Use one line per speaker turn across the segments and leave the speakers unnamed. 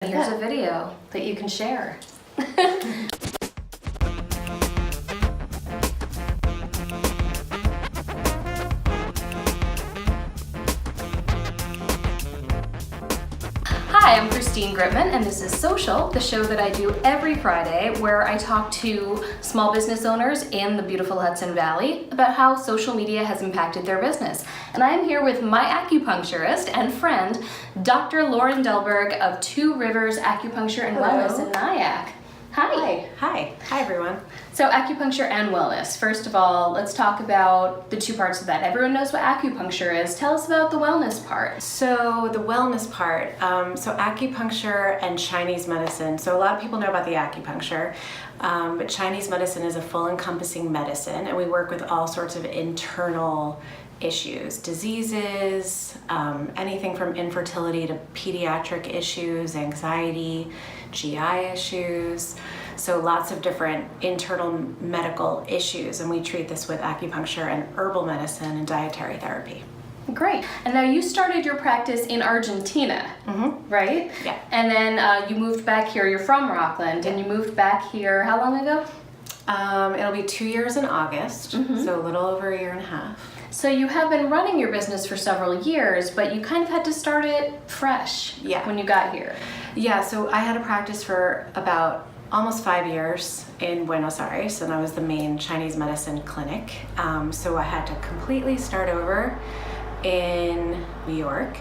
Here's a video that you can share. Hi, I'm Christine Gritman, and this is Social, the show that I do every Friday where I talk to small business owners in the beautiful Hudson Valley about how social media has impacted their business. And I am here with my acupuncturist and friend, Dr. Lauren Dulberg of Two Rivers Acupuncture and Wellness in Nyack. Hi.
Hi everyone.
So acupuncture and wellness. First of all, let's talk about the two parts of that. Everyone knows what acupuncture is. Tell us about the wellness part.
So the wellness part, so acupuncture and Chinese medicine. So a lot of people know about the acupuncture, but Chinese medicine is a full encompassing medicine, and we work with all sorts of internal issues, diseases, anything from infertility to pediatric issues, anxiety, GI issues. So lots of different internal medical issues, and we treat this with acupuncture and herbal medicine and dietary therapy.
Great. And now you started your practice in Argentina, right?
Yeah.
And then you moved back here. You're from Rockland, and you moved back here how long ago?
It'll be 2 years in August, so a little over a year and a half.
So you have been running your business for several years, but you kind of had to start it fresh when you got here.
Yeah, so I had a practice for about almost 5 years in Buenos Aires, and I was the main Chinese medicine clinic. So I had to completely start over in New York.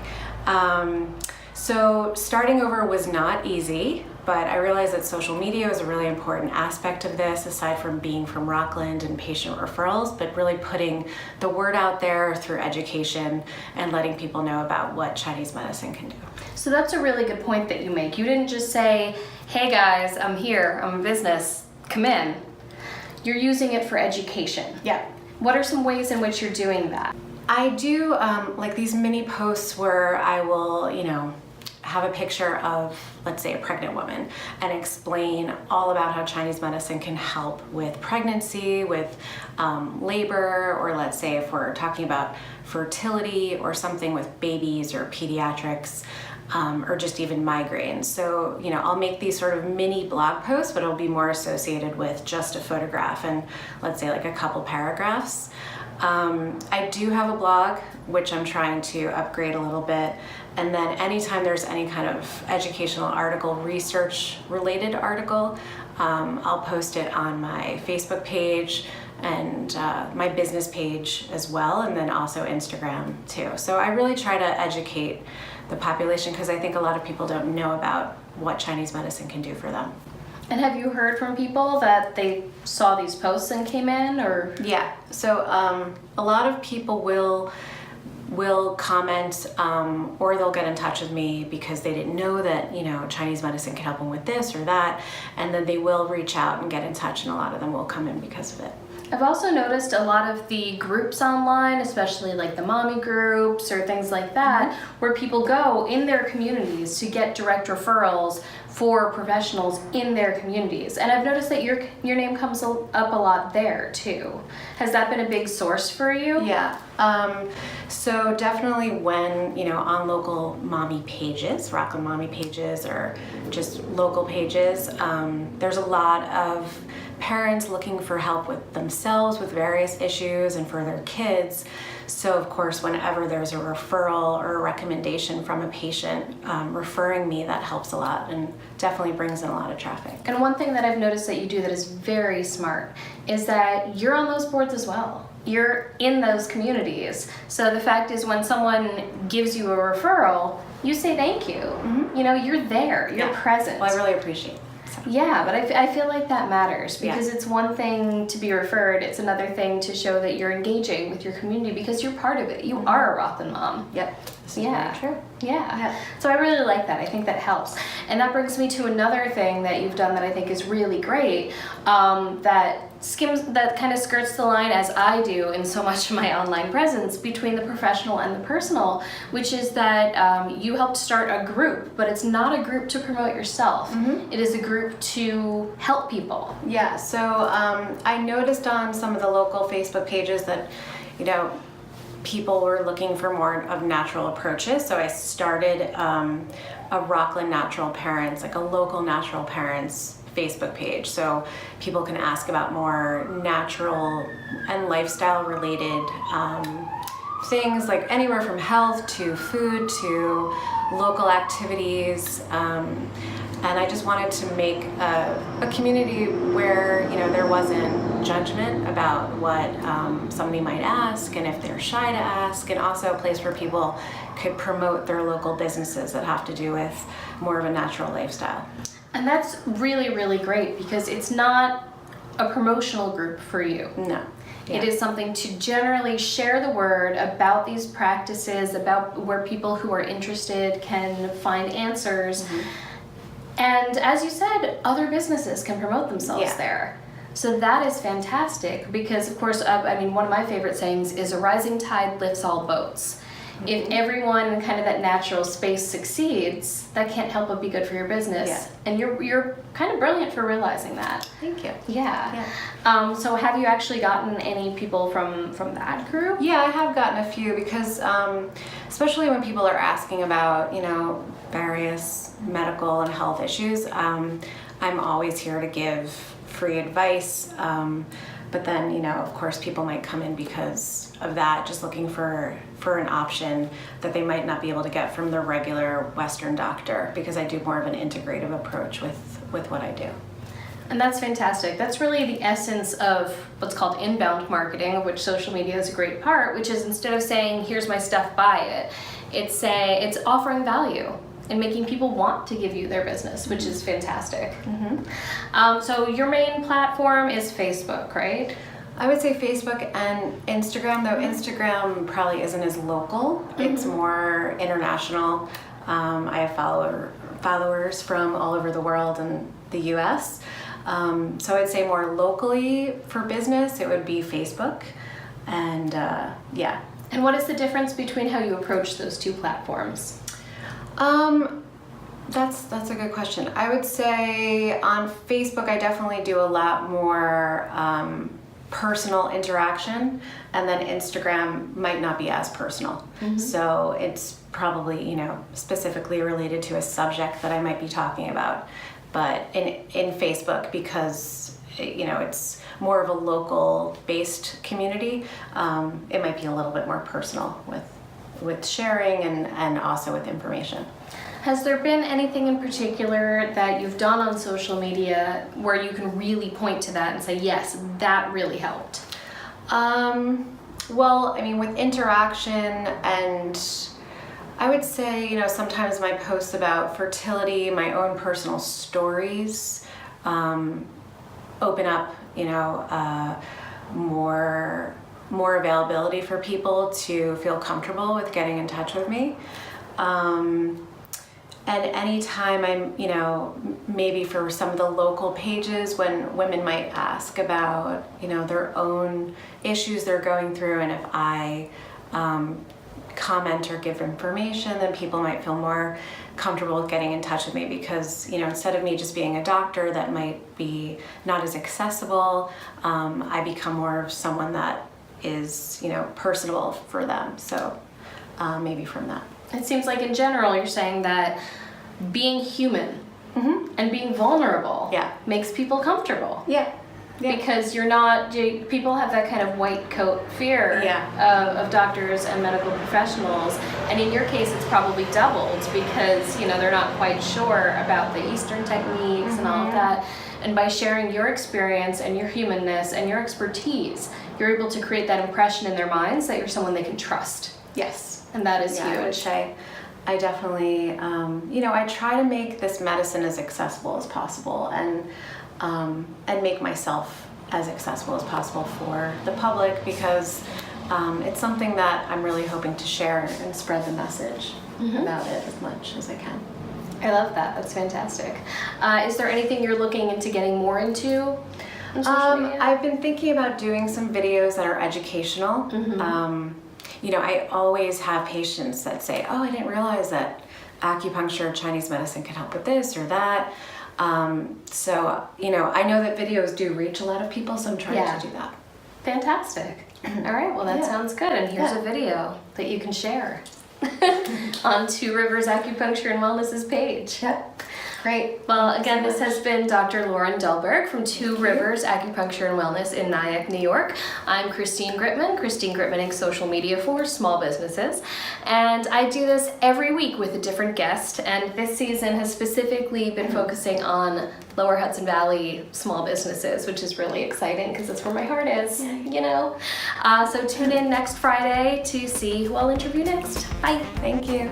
So starting over was not easy, but I realized that social media is a really important aspect of this, aside from being from Rockland and patient referrals, but really putting the word out there through education and letting people know about what Chinese medicine can do.
So that's a really good point that you make. You didn't just say, hey guys, I'm here, I'm a business, come in. You're using it for education.
Yeah.
What are some ways in which you're doing that?
I do like these mini posts where I will, have a picture of, let's say, a pregnant woman and explain all about how Chinese medicine can help with pregnancy, with labor, or let's say if we're talking about fertility or something with babies or pediatrics, or just even migraines. So, I'll make these sort of mini blog posts, but it'll be more associated with just a photograph and let's say like a couple paragraphs. I do have a blog, which I'm trying to upgrade a little bit. And then anytime there's any kind of educational article, research related article, I'll post it on my Facebook page and my business page as well, and then also Instagram too. So I really try to educate the population because I think a lot of people don't know about what Chinese medicine can do for them.
And have you heard from people that they saw these posts and came in, or?
Yeah, so a lot of people will comment or they'll get in touch with me because they didn't know that Chinese medicine can help them with this or that, and then they will reach out and get in touch, and a lot of them will come in because of it.
I've also noticed a lot of the groups online, especially like the mommy groups or things like that, where people go in their communities to get direct referrals for professionals in their communities. And I've noticed that your name comes up a lot there too. Has that been a big source for you?
Yeah. So definitely when, on local mommy pages, Rockland Mommy pages, or just local pages, there's a lot of parents looking for help with themselves with various issues and for their kids. So of course, whenever there's a referral or a recommendation from a patient referring me, that helps a lot and definitely brings in a lot of traffic.
And one thing that I've noticed that you do that is very smart is that you're on those boards as well. You're in those communities. So the fact is, when someone gives you a referral, you say thank you. You're there, you're present.
Well, I really appreciate it.
Yeah, but I feel like that matters because it's one thing to be referred, it's another thing to show that you're engaging with your community because you're part of it. You are a Rockland mom.
Yep. This is
very
true.
Yeah. So I really like that. I think that helps. And that brings me to another thing that you've done that I think is really great, that kind of skirts the line, as I do in so much of my online presence, between the professional and the personal, which is that you helped start a group, but it's not a group to promote yourself. It is a group to help people.
Yeah, so I noticed on some of the local Facebook pages that, people were looking for more of natural approaches. So I started a Rockland Natural Parents, like a local natural parents Facebook page. So people can ask about more natural and lifestyle related things, like anywhere from health to food to local activities. And I just wanted to make a community where, you know, there wasn't judgment about what somebody might ask and if they're shy to ask, and also a place where people could promote their local businesses that have to do with more of a natural lifestyle.
And that's really, really great, because it's not a promotional group for you.
No. Yeah.
It is something to generally share the word about these practices, about where people who are interested can find answers. And as you said, other businesses can promote themselves there. So that is fantastic, because of course, I mean, one of my favorite sayings is a rising tide lifts all boats. If everyone in kind of that natural space succeeds, that can't help but be good for your business.
Yeah.
And you're kind of brilliant for realizing that.
Thank you.
Yeah. So have you actually gotten any people from that group?
Yeah, I have gotten a few, because especially when people are asking about, you know, various medical and health issues, I'm always here to give free advice. But then, you know, of course, people might come in because of that, just looking for an option that they might not be able to get from the regular Western doctor, because I do more of an integrative approach with what I do.
And that's fantastic. That's really the essence of what's called inbound marketing, of which social media is a great part, which is, instead of saying, here's my stuff, buy it, it's offering value and making people want to give you their business, which is fantastic. So your main platform is Facebook, right?
I would say Facebook and Instagram, though Instagram probably isn't as local. It's more international. I have followers from all over the world and the US. So I'd say more locally for business, it would be Facebook. And yeah.
And what is the difference between how you approach those two platforms?
That's a good question. I would say on Facebook, I definitely do a lot more personal interaction, and then Instagram might not be as personal. So it's probably, you know, specifically related to a subject that I might be talking about. But in Facebook, because, you know, it's more of a local based community, it might be a little bit more personal with sharing and also with information.
Has there been anything in particular that you've done on social media where you can really point to that and say, yes, that really helped?
Well, I mean, with interaction, and I would say, you know, sometimes my posts about fertility, my own personal stories, open up, you know, more availability for people to feel comfortable with getting in touch with me. And anytime I'm, you know, maybe for some of the local pages, when women might ask about, you know, their own issues they're going through, and if I comment or give information, then people might feel more comfortable with getting in touch with me, because, you know, instead of me just being a doctor that might be not as accessible, I become more of someone that is, you know, personable for them. So maybe from that.
It seems like in general you're saying that being human and being vulnerable makes people comfortable.
Yeah.
Because you're not, people have that kind of white coat fear of doctors and medical professionals, and in your case it's probably doubled, because, you know, they're not quite sure about the Eastern techniques and all of that. And by sharing your experience and your humanness and your expertise, you're able to create that impression in their minds that you're someone they can trust.
Yes.
And that is huge.
I would say I definitely, you know, I try to make this medicine as accessible as possible, and make myself as accessible as possible for the public, because it's something that I'm really hoping to share and spread the message about it as much as I can.
I love that. That's fantastic. Is there anything you're looking into getting more into on social media?
I've been thinking about doing some videos that are educational. You know, I always have patients that say, oh, I didn't realize that acupuncture, Chinese medicine can help with this or that. So, you know, I know that videos do reach a lot of people, so I'm trying to do that.
Fantastic. All right, well that sounds good. And here's a video that you can share on Two Rivers Acupuncture and Wellness's page.
Yep.
Great. Well, again, this has been Dr. Lauren Dulberg from Two Rivers Acupuncture and Wellness in Nyack, New York. I'm Christine Gritman, Inc. social media for small businesses. And I do this every week with a different guest. And this season has specifically been focusing on Lower Hudson Valley small businesses, which is really exciting because that's where my heart is, you know. So tune in next Friday to see who I'll interview next. Bye.
Thank you.